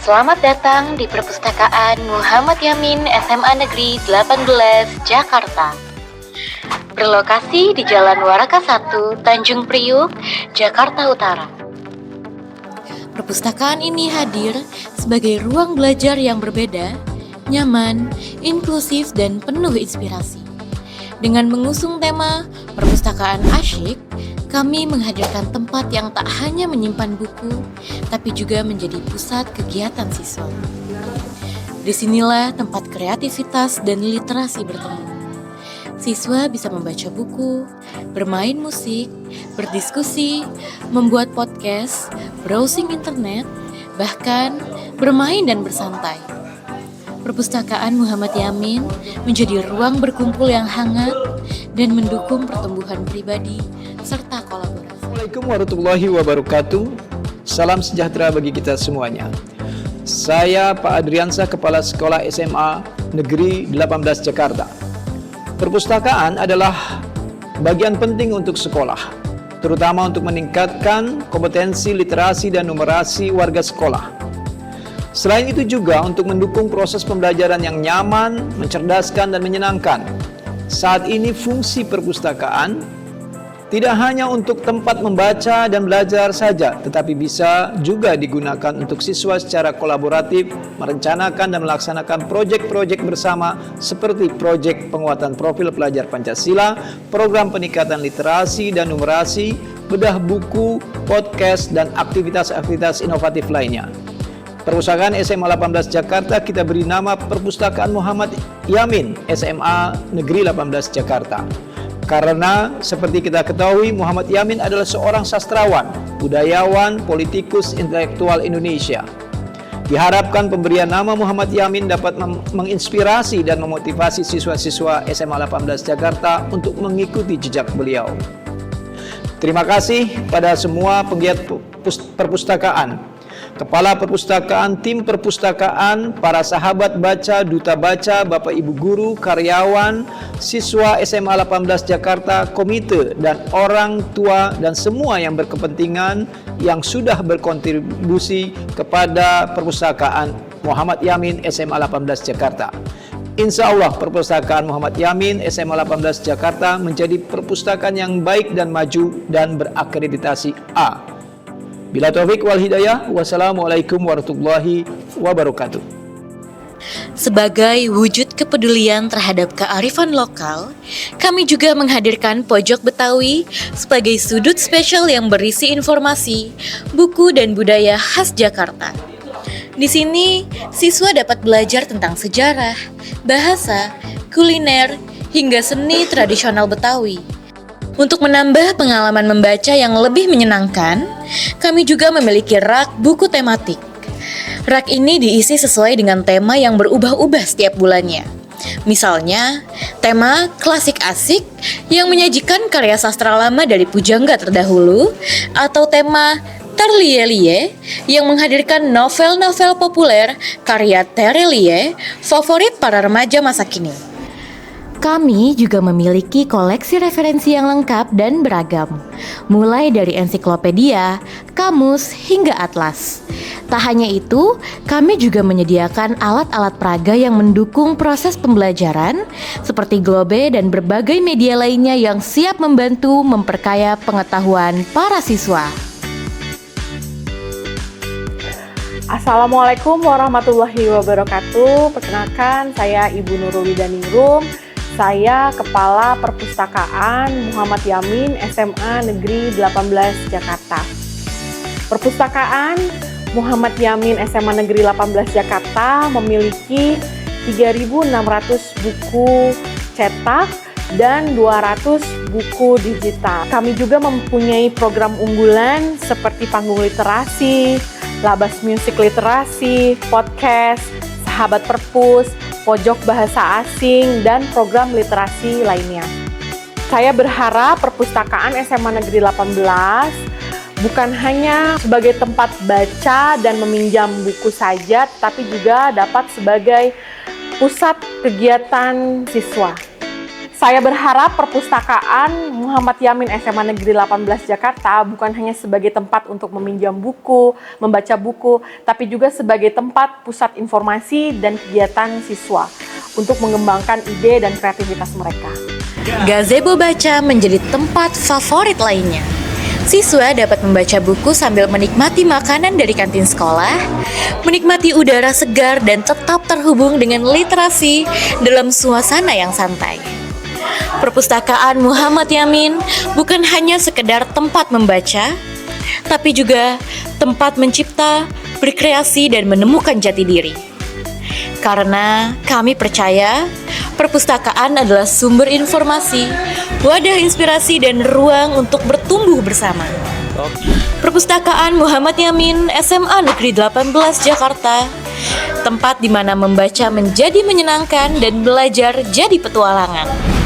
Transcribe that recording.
Selamat datang di Perpustakaan Muhammad Yamin SMA Negeri 18 Jakarta. Berlokasi di Jalan Waraka 1, Tanjung Priuk, Jakarta Utara. Perpustakaan ini hadir sebagai ruang belajar yang berbeda, nyaman, inklusif, dan penuh inspirasi. Dengan mengusung tema Perpustakaan Asyik, kami menghadirkan tempat yang tak hanya menyimpan buku, tapi juga menjadi pusat kegiatan siswa. Disinilah tempat kreativitas dan literasi bertemu. Siswa bisa membaca buku, bermain musik, berdiskusi, membuat podcast, browsing internet, bahkan bermain dan bersantai. Perpustakaan Muhammad Yamin menjadi ruang berkumpul yang hangat dan mendukung pertumbuhan pribadi serta kolaborasi. Assalamualaikum warahmatullahi wabarakatuh. Salam sejahtera bagi kita semuanya. Saya Pak Adriansa, Kepala Sekolah SMA Negeri 18 Jakarta. Perpustakaan adalah bagian penting untuk sekolah, terutama untuk meningkatkan kompetensi literasi dan numerasi warga sekolah. Selain itu juga untuk mendukung proses pembelajaran yang nyaman, mencerdaskan, dan menyenangkan. Saat ini fungsi perpustakaan tidak hanya untuk tempat membaca dan belajar saja, tetapi bisa juga digunakan untuk siswa secara kolaboratif, merencanakan dan melaksanakan proyek-proyek bersama seperti proyek penguatan profil pelajar Pancasila, program peningkatan literasi dan numerasi, bedah buku, podcast, dan aktivitas-aktivitas inovatif lainnya. Perpustakaan SMA 18 Jakarta kita beri nama Perpustakaan Muhammad Yamin SMA Negeri 18 Jakarta. Karena seperti kita ketahui, Muhammad Yamin adalah seorang sastrawan, budayawan, politikus, intelektual Indonesia. Diharapkan pemberian nama Muhammad Yamin dapat menginspirasi dan memotivasi siswa-siswa SMA 18 Jakarta untuk mengikuti jejak beliau. Terima kasih pada semua penggiat perpustakaan, Kepala Perpustakaan, tim perpustakaan, para sahabat baca, duta baca, Bapak Ibu guru, karyawan, siswa SMA 18 Jakarta, komite, dan orang tua dan semua yang berkepentingan yang sudah berkontribusi kepada Perpustakaan Muhammad Yamin SMA 18 Jakarta. Insya Allah Perpustakaan Muhammad Yamin SMA 18 Jakarta menjadi perpustakaan yang baik dan maju dan berakreditasi A. Bila taufik wal hidayah, wassalamualaikum warahmatullahi wabarakatuh. Sebagai wujud kepedulian terhadap kearifan lokal, kami juga menghadirkan Pojok Betawi sebagai sudut spesial yang berisi informasi, buku, dan budaya khas Jakarta. Di sini, siswa dapat belajar tentang sejarah, bahasa, kuliner, hingga seni tradisional Betawi. Untuk menambah pengalaman membaca yang lebih menyenangkan, kami juga memiliki rak buku tematik. Rak ini diisi sesuai dengan tema yang berubah-ubah setiap bulannya. Misalnya, tema klasik asik yang menyajikan karya sastra lama dari pujangga terdahulu, atau tema Terlie-lie yang menghadirkan novel-novel populer karya Terelie, favorit para remaja masa kini. Kami juga memiliki koleksi referensi yang lengkap dan beragam, mulai dari ensiklopedia, kamus, hingga atlas. Tak hanya itu, kami juga menyediakan alat-alat peraga yang mendukung proses pembelajaran, seperti Globe dan berbagai media lainnya yang siap membantu memperkaya pengetahuan para siswa. Assalamualaikum warahmatullahi wabarakatuh. Perkenalkan, saya Ibu Nurul Widaningrum. Saya Kepala Perpustakaan Muhammad Yamin SMA Negeri 18 Jakarta. Perpustakaan Muhammad Yamin SMA Negeri 18 Jakarta memiliki 3.600 buku cetak dan 200 buku digital. Kami juga mempunyai program unggulan seperti panggung literasi, labas musik literasi, podcast, sahabat perpus, pojok bahasa asing, dan program literasi lainnya. Saya berharap Perpustakaan SMA Negeri 18 bukan hanya sebagai tempat baca dan meminjam buku saja, tapi juga dapat sebagai pusat kegiatan siswa. Saya berharap perpustakaan Muhammad Yamin SMA Negeri 18 Jakarta bukan hanya sebagai tempat untuk meminjam buku, membaca buku, tapi juga sebagai tempat pusat informasi dan kegiatan siswa untuk mengembangkan ide dan kreativitas mereka. Gazebo Baca menjadi tempat favorit lainnya. Siswa dapat membaca buku sambil menikmati makanan dari kantin sekolah, menikmati udara segar dan tetap terhubung dengan literasi dalam suasana yang santai. Perpustakaan Muhammad Yamin bukan hanya sekedar tempat membaca, tapi juga tempat mencipta, berkreasi, dan menemukan jati diri. Karena kami percaya perpustakaan adalah sumber informasi, wadah inspirasi, dan ruang untuk bertumbuh bersama. Perpustakaan Muhammad Yamin SMA Negeri 18 Jakarta, tempat di mana membaca menjadi menyenangkan dan belajar jadi petualangan.